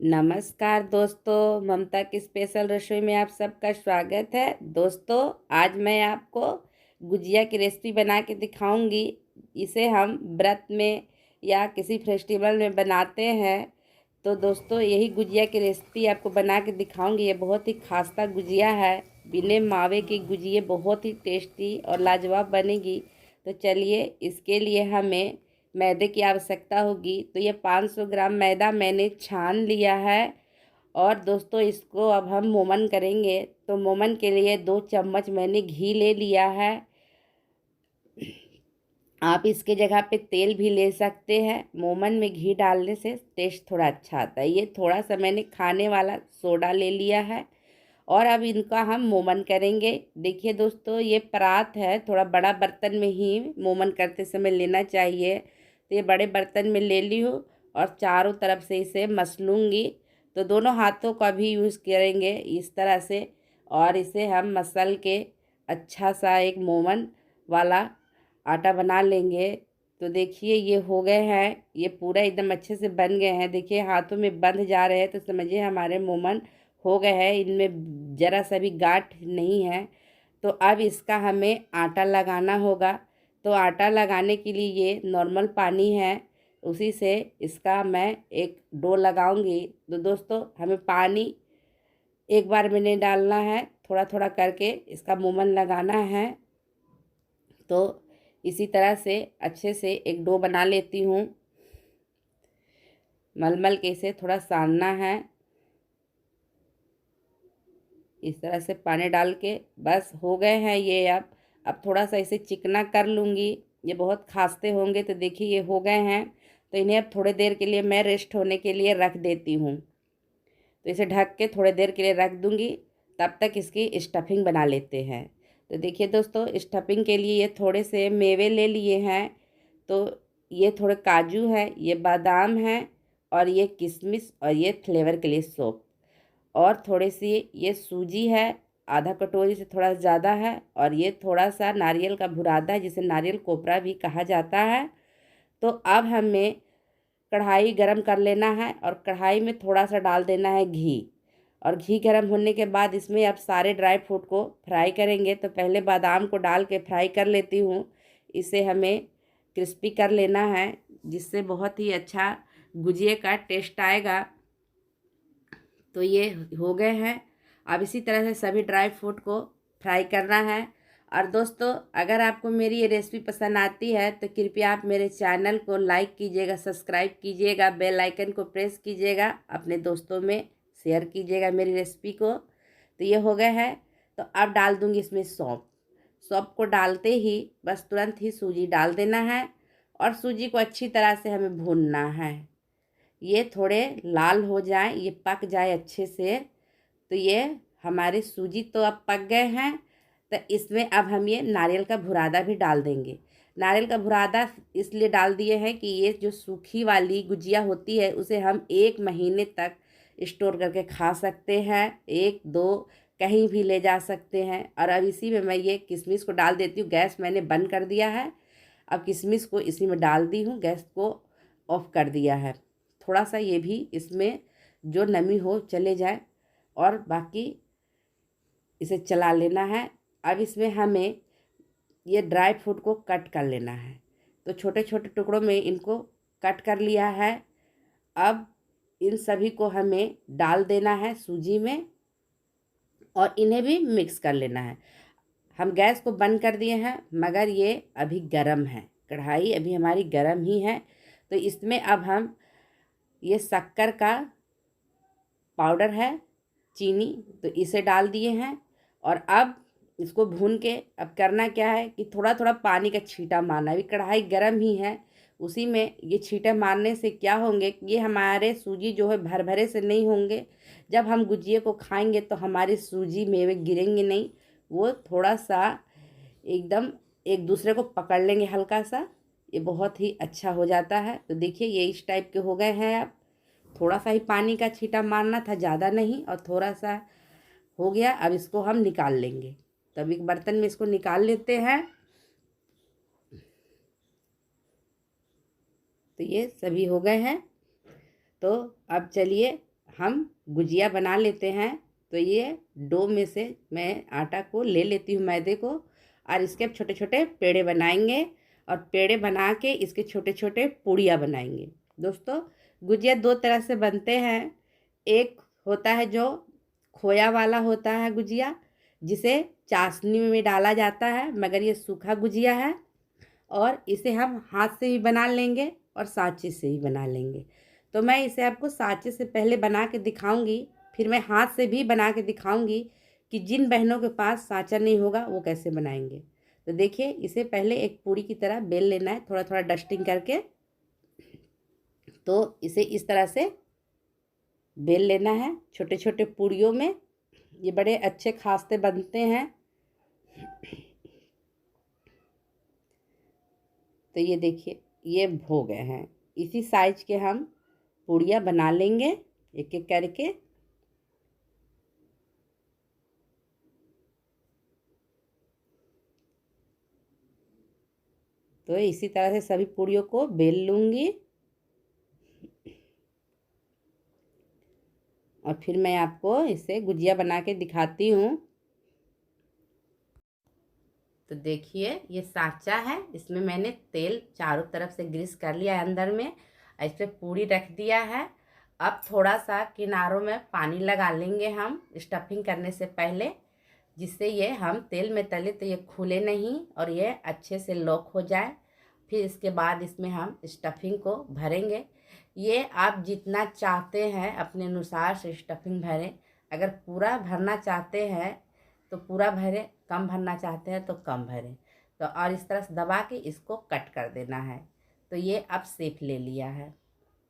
नमस्कार दोस्तों, ममता की स्पेशल रसोई में आप सबका स्वागत है। दोस्तों, आज मैं आपको गुजिया की रेसिपी बना के दिखाऊंगी। इसे हम व्रत में या किसी फेस्टिवल में बनाते हैं। तो दोस्तों, यही गुजिया की रेसिपी आपको बना के दिखाऊंगी। ये बहुत ही खास्ता गुजिया है। बिना मावे की गुजिया बहुत ही टेस्टी और लाजवाब बनेगी। तो चलिए, इसके लिए हमें मैदे की आवश्यकता होगी। तो ये 500 ग्राम मैदा मैंने छान लिया है। और दोस्तों, इसको अब हम मोमन करेंगे। तो मोमन के लिए 2 चम्मच मैंने घी ले लिया है। आप इसके जगह पे तेल भी ले सकते हैं। मोमन में घी डालने से टेस्ट थोड़ा अच्छा आता है। ये थोड़ा सा मैंने खाने वाला सोडा ले लिया है। और अब इनका हम मोमन करेंगे। देखिए दोस्तों, ये परात है। थोड़ा बड़ा बर्तन में ही मोमन करते समय लेना चाहिए। तो ये बड़े बर्तन में ले ली हूँ और चारों तरफ से इसे मसलूँगी। तो दोनों हाथों का भी यूज़ करेंगे इस तरह से। और इसे हम मसल के अच्छा सा एक मोमन वाला आटा बना लेंगे। तो देखिए, ये हो गए हैं। ये पूरा एकदम अच्छे से बन गए हैं। देखिए, हाथों में बंध जा रहे हैं तो समझिए हमारे मोमन हो गए हैं। इनमें ज़रा सा भी गांठ नहीं है। तो अब इसका हमें आटा लगाना होगा। तो आटा लगाने के लिए ये नॉर्मल पानी है, उसी से इसका मैं एक डो लगाऊंगी। तो दोस्तों, हमें पानी एक बार में नहीं डालना है, थोड़ा थोड़ा करके इसका मोमन लगाना है। तो इसी तरह से अच्छे से एक डो बना लेती हूँ। मलमल के इसे थोड़ा सानना है। इस तरह से पानी डाल के बस हो गए हैं ये। अब थोड़ा सा इसे चिकना कर लूँगी। ये बहुत खास्ते होंगे। तो देखिए, ये हो गए हैं। तो इन्हें अब थोड़ी देर के लिए मैं रेस्ट होने के लिए रख देती हूँ। तो इसे ढक के थोड़ी देर के लिए रख दूँगी। तब तक इसकी स्टफिंग बना लेते हैं। तो देखिए दोस्तों, स्टफिंग के लिए ये थोड़े से मेवे ले लिए हैं। तो ये थोड़े काजू है, ये बादाम है, और ये किशमिश, और ये फ्लेवर के लिए सौंफ, और थोड़ी सी ये सूजी है, आधा कटोरी से थोड़ा ज़्यादा है। और ये थोड़ा सा नारियल का बुरादा है, जिसे नारियल कोपरा भी कहा जाता है। तो अब हमें कढ़ाई गरम कर लेना है और कढ़ाई में थोड़ा सा डाल देना है घी। और घी गरम होने के बाद इसमें अब सारे ड्राई फ्रूट को फ्राई करेंगे। तो पहले बादाम को डाल के फ्राई कर लेती हूँ। इसे हमें क्रिस्पी कर लेना है, जिससे बहुत ही अच्छा गुजिया का टेस्ट आएगा। तो ये हो गए हैं। अब इसी तरह से सभी ड्राई फ्रूट को फ्राई करना है। और दोस्तों, अगर आपको मेरी ये रेसिपी पसंद आती है तो कृपया आप मेरे चैनल को लाइक कीजिएगा, सब्सक्राइब कीजिएगा, बेल आइकन को प्रेस कीजिएगा, अपने दोस्तों में शेयर कीजिएगा मेरी रेसिपी को। तो ये हो गए हैं। तो अब डाल दूँगी इसमें सौंफ। सौंफ को डालते ही बस तुरंत ही सूजी डाल देना है। और सूजी को अच्छी तरह से हमें भूनना है। ये थोड़े लाल हो जाए, ये पक जाए अच्छे से। तो ये हमारे सूजी तो अब पक गए हैं। तो इसमें अब हम ये नारियल का बुरादा भी डाल देंगे। नारियल का बुरादा इसलिए डाल दिए हैं कि ये जो सूखी वाली गुजिया होती है उसे हम 1 महीने तक स्टोर करके खा सकते हैं। 1 2 कहीं भी ले जा सकते हैं। और अब इसी में मैं ये किशमिश को डाल देती हूँ। गैस मैंने बंद कर दिया है। अब किशमिश को इसी में डाल दी हूँ, गैस को ऑफ कर दिया है। थोड़ा सा ये भी इसमें जो नमी हो चले जाए, और बाकी इसे चला लेना है। अब इसमें हमें ये ड्राई फ्रूट को कट कर लेना है। तो छोटे छोटे टुकड़ों में इनको कट कर लिया है। अब इन सभी को हमें डाल देना है सूजी में, और इन्हें भी मिक्स कर लेना है। हम गैस को बंद कर दिए हैं, मगर ये अभी गर्म है। कढ़ाई अभी हमारी गर्म ही है। तो इसमें अब हम ये शक्कर का पाउडर है, चीनी, तो इसे डाल दिए हैं। और अब इसको भून के अब करना क्या है कि थोड़ा थोड़ा पानी का छींटा मारना। अभी कढ़ाई गर्म ही है, उसी में ये छींटे मारने से क्या होंगे कि ये हमारे सूजी जो है भर भरे से नहीं होंगे। जब हम गुजिया को खाएंगे तो हमारी सूजी मेवे गिरेंगे नहीं, वो थोड़ा सा एकदम एक दूसरे को पकड़ लेंगे हल्का सा। ये बहुत ही अच्छा हो जाता है। तो देखिए, ये इस टाइप के हो गए हैं। अब थोड़ा सा ही पानी का छींटा मारना था, ज़्यादा नहीं। और थोड़ा सा हो गया। अब इसको हम निकाल लेंगे। तब एक बर्तन में इसको निकाल लेते हैं। तो ये सभी हो गए हैं। तो अब चलिए हम गुजिया बना लेते हैं। तो ये डो में से मैं आटा को ले लेती हूँ, मैदे को, और इसके अब छोटे छोटे पेड़े बनाएंगे और पेड़े बना के इसके छोटे छोटे पूड़ियाँ बनाएंगे। दोस्तों, गुजिया दो तरह से बनते हैं। एक होता है जो खोया वाला होता है गुजिया, जिसे चाशनी में डाला जाता है, मगर ये सूखा गुजिया है और इसे हम हाथ से भी बना लेंगे और साँचे से भी बना लेंगे। तो मैं इसे आपको साँचे से पहले बना के दिखाऊंगी, फिर मैं हाथ से भी बना के दिखाऊंगी कि जिन बहनों के पास साँचा नहीं होगा वो कैसे बनाएंगे। तो देखिए, इसे पहले एक पूड़ी की तरह बेल लेना है, थोड़ा थोड़ा डस्टिंग करके। तो इसे इस तरह से बेल लेना है छोटे छोटे पूड़ियों में। ये बड़े अच्छे खास्ते बनते हैं। तो ये देखिए, ये हो गए हैं। इसी साइज के हम पूड़ियाँ बना लेंगे एक एक करके। तो इसी तरह से सभी पूड़ियों को बेल लूँगी और फिर मैं आपको इसे गुजिया बना के दिखाती हूँ। तो देखिए, ये साँचा है, इसमें मैंने तेल चारों तरफ से ग्रीस कर लिया है अंदर में, इस पर पूड़ी रख दिया है। अब थोड़ा सा किनारों में पानी लगा लेंगे हम स्टफिंग करने से पहले, जिससे ये हम तेल में तले तो ये खुले नहीं और ये अच्छे से लॉक हो जाए। फिर इसके बाद इसमें हम स्टफिंग को भरेंगे। ये आप जितना चाहते हैं अपने अनुसार से स्टफिंग भरें। अगर पूरा भरना चाहते हैं तो पूरा भरें, कम भरना चाहते हैं तो कम भरें। तो और इस तरह से दबा के इसको कट कर देना है। तो ये अब शेप ले लिया है।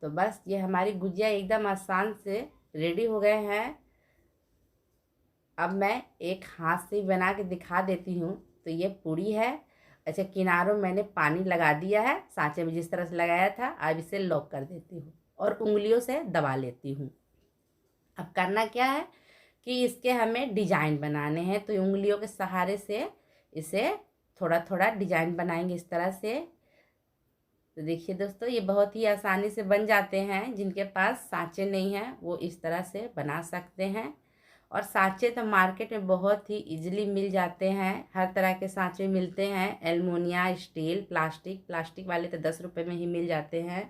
तो बस ये हमारी गुजिया एकदम आसान से रेडी हो गए हैं। अब मैं एक हाथ से बना के दिखा देती हूँ। तो ये पूड़ी है। अच्छा, किनारों मैंने पानी लगा दिया है सांचे में जिस तरह से लगाया था। अब इसे लॉक कर देती हूँ और उंगलियों से दबा लेती हूँ। अब करना क्या है कि इसके हमें डिजाइन बनाने हैं। तो उंगलियों के सहारे से इसे थोड़ा थोड़ा डिजाइन बनाएंगे इस तरह से। तो देखिए दोस्तों, ये बहुत ही आसानी से बन जाते हैं। जिनके पास सांचे नहीं हैं वो इस तरह से बना सकते हैं। और सांचे तो मार्केट में बहुत ही इजीली मिल जाते हैं। हर तरह के सांचे मिलते हैं, एल्युमिनियम, स्टील, प्लास्टिक। प्लास्टिक वाले तो 10 रुपये में ही मिल जाते हैं।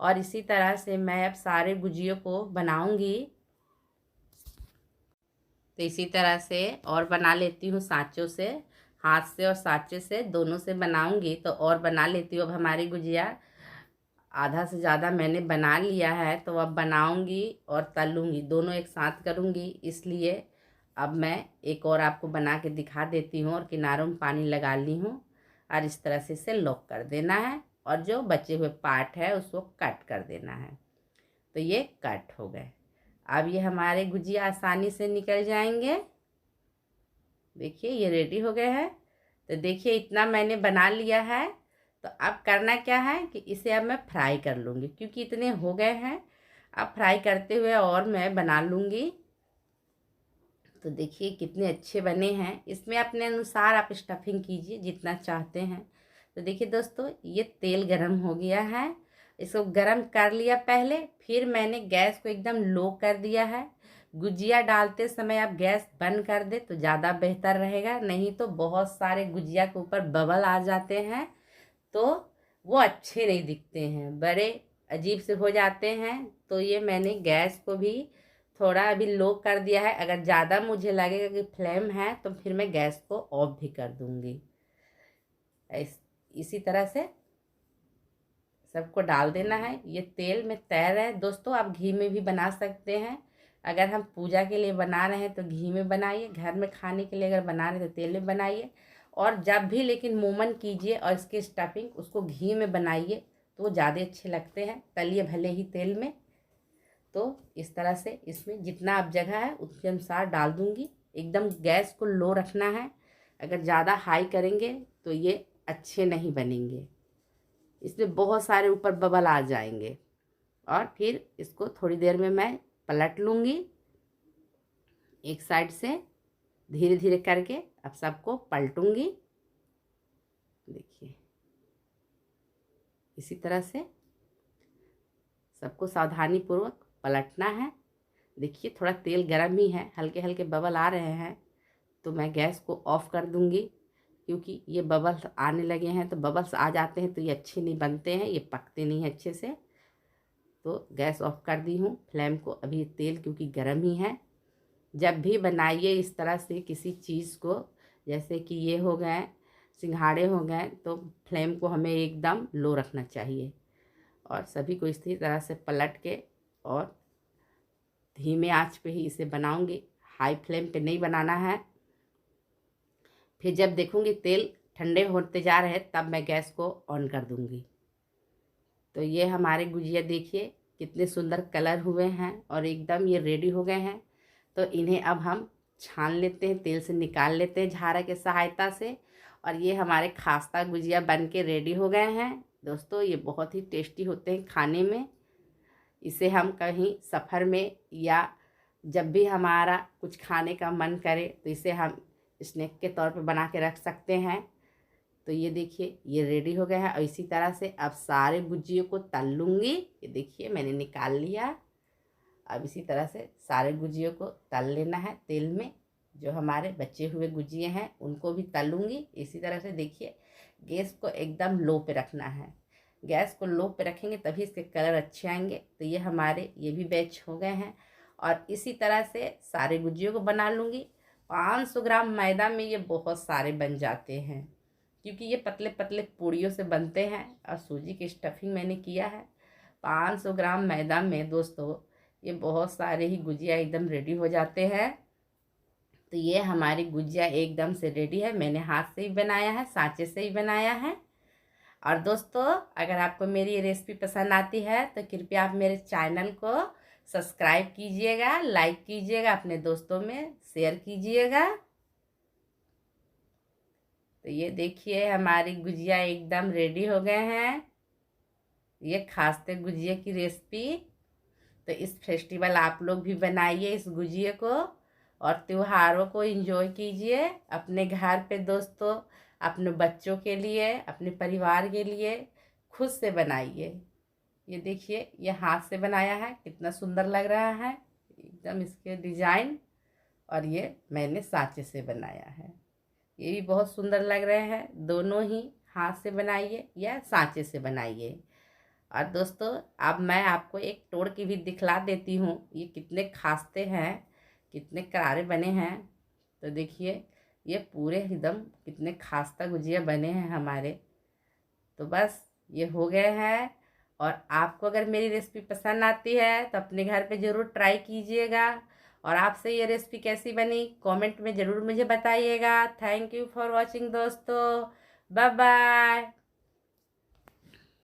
और इसी तरह से मैं अब सारे गुजियों को बनाऊंगी। तो इसी तरह से और बना लेती हूँ सांचों से, हाथ से और सांचे से दोनों से बनाऊंगी। तो और बना लेती हूँ। अब हमारी गुजिया आधा से ज़्यादा मैंने बना लिया है। तो अब बनाऊंगी और तलूंगी, दोनों एक साथ करूंगी। इसलिए अब मैं एक और आपको बना के दिखा देती हूँ। और किनारों में पानी लगा ली हूँ और इस तरह से इसे लॉक कर देना है और जो बचे हुए पार्ट है उसको कट कर देना है। तो ये कट हो गए। अब ये हमारे गुजिया आसानी से निकल जाएंगे। देखिए, ये रेडी हो गए हैं। तो देखिए, इतना मैंने बना लिया है। तो अब करना क्या है कि इसे अब मैं फ्राई कर लूँगी, क्योंकि इतने हो गए हैं। अब फ्राई करते हुए और मैं बना लूँगी। तो देखिए कितने अच्छे बने हैं। इसमें अपने अनुसार आप स्टफिंग कीजिए जितना चाहते हैं। तो देखिए दोस्तों, ये तेल गरम हो गया है। इसको गरम कर लिया पहले, फिर मैंने गैस को एकदम लो कर दिया है। गुजिया डालते समय आप गैस बंद कर दे तो ज़्यादा बेहतर रहेगा, नहीं तो बहुत सारे गुजिया के ऊपर बबल आ जाते हैं तो वो अच्छे नहीं दिखते हैं, बड़े अजीब से हो जाते हैं। तो ये मैंने गैस को भी थोड़ा अभी लो कर दिया है। अगर ज़्यादा मुझे लगेगा कि फ्लेम है तो फिर मैं गैस को ऑफ भी कर दूँगी। इसी तरह से सबको डाल देना है। ये तेल में तैर रहे हैं। दोस्तों, आप घी में भी बना सकते हैं। अगर हम पूजा के लिए बना रहे हैं तो घी में बनाइए, घर में खाने के लिए अगर बना रहे हैं तो तेल में बनाइए। और जब भी लेकिन मोमन कीजिए और इसकी स्टफिंग उसको घी में बनाइए तो वो ज़्यादा अच्छे लगते हैं, तलिए भले ही तेल में। तो इस तरह से इसमें जितना आप जगह है उसके अनुसार डाल दूँगी। एकदम गैस को लो रखना है। अगर ज़्यादा हाई करेंगे तो ये अच्छे नहीं बनेंगे, इसमें बहुत सारे ऊपर बबल आ जाएंगे। और फिर इसको थोड़ी देर में मैं पलट लूँगी एक साइड से, धीरे धीरे करके अब सबको पलटूँगी। देखिए, इसी तरह से सबको सावधानी पूर्वक पलटना है देखिए थोड़ा तेल गर्म ही है, हल्के हल्के बबल आ रहे हैं, तो मैं गैस को ऑफ़ कर दूँगी। क्योंकि ये बबल्स आने लगे हैं, तो बबल्स आ जाते हैं तो ये अच्छे नहीं बनते हैं, ये पकते नहीं हैं अच्छे से। तो गैस ऑफ कर दी हूँ फ्लेम को। अभी तेल क्योंकि गर्म ही है। जब भी बनाइए इस तरह से किसी चीज़ को, जैसे कि ये हो गए सिंघाड़े हो गए, तो फ्लेम को हमें एकदम लो रखना चाहिए और सभी को इसी तरह से पलट के और धीमे आंच पे ही इसे बनाऊंगी, हाई फ्लेम पे नहीं बनाना है। फिर जब देखूंगी तेल ठंडे होते जा रहे हैं तब मैं गैस को ऑन कर दूंगी। तो ये हमारे गुजिया देखिए कितने सुंदर कलर हुए हैं और एकदम ये रेडी हो गए हैं। तो इन्हें अब हम छान लेते हैं, तेल से निकाल लेते हैं झारा के सहायता से। और ये हमारे खास्ता गुजिया बन के रेडी हो गए हैं। दोस्तों ये बहुत ही टेस्टी होते हैं खाने में। इसे हम कहीं सफ़र में या जब भी हमारा कुछ खाने का मन करे तो इसे हम स्नैक के तौर पर बना के रख सकते हैं। तो ये देखिए ये रेडी हो गया है और इसी तरह से अब सारे गुजियों को तल लूँगी। ये देखिए मैंने निकाल लिया। अब इसी तरह से सारे गुजियों को तल लेना है तेल में। जो हमारे बचे हुए गुजिये हैं उनको भी तलूँगी इसी तरह से। देखिए गैस को एकदम लो पे रखना है। गैस को लो पे रखेंगे तभी इसके कलर अच्छे आएंगे। तो ये हमारे ये भी बैच हो गए हैं और इसी तरह से सारे गुजियों को बना लूँगी। 500 ग्राम मैदा में ये बहुत सारे बन जाते हैं क्योंकि ये पतले पतले पूड़ियों से बनते हैं और सूजी की स्टफिंग मैंने किया है। 500 ग्राम मैदा में दोस्तों ये बहुत सारे ही गुजिया एकदम रेडी हो जाते हैं। तो ये हमारी गुजिया एकदम से रेडी है। मैंने हाथ से ही बनाया है, सांचे से ही बनाया है। और दोस्तों अगर आपको मेरी ये रेसिपी पसंद आती है तो कृपया आप मेरे चैनल को सब्सक्राइब कीजिएगा, लाइक कीजिएगा, अपने दोस्तों में शेयर कीजिएगा। तो ये देखिए हमारी गुजिया एकदम रेडी हो गए हैं। ये खास्ते गुजिया की रेसिपी। तो इस फेस्टिवल आप लोग भी बनाइए इस गुजिया को और त्योहारों को एंजॉय कीजिए अपने घर पे दोस्तों, अपने बच्चों के लिए, अपने परिवार के लिए खुद से बनाइए। ये देखिए ये हाथ से बनाया है, कितना सुंदर लग रहा है एकदम इसके डिज़ाइन। और ये मैंने सांचे से बनाया है, ये भी बहुत सुंदर लग रहे हैं। दोनों ही हाथ से बनाइए या सांचे से बनाइए। और दोस्तों अब मैं आपको एक तोड़ के भी दिखला देती हूँ ये कितने खास्ते हैं, कितने करारे बने हैं। तो देखिए ये पूरे एकदम कितने खास्ता गुजिया बने हैं हमारे। तो बस ये हो गए हैं। और आपको अगर मेरी रेसिपी पसंद आती है तो अपने घर पे ज़रूर ट्राई कीजिएगा। और आपसे ये रेसिपी कैसी बनी कमेंट में ज़रूर मुझे बताइएगा। थैंक यू फॉर वॉचिंग दोस्तों। Bye bye.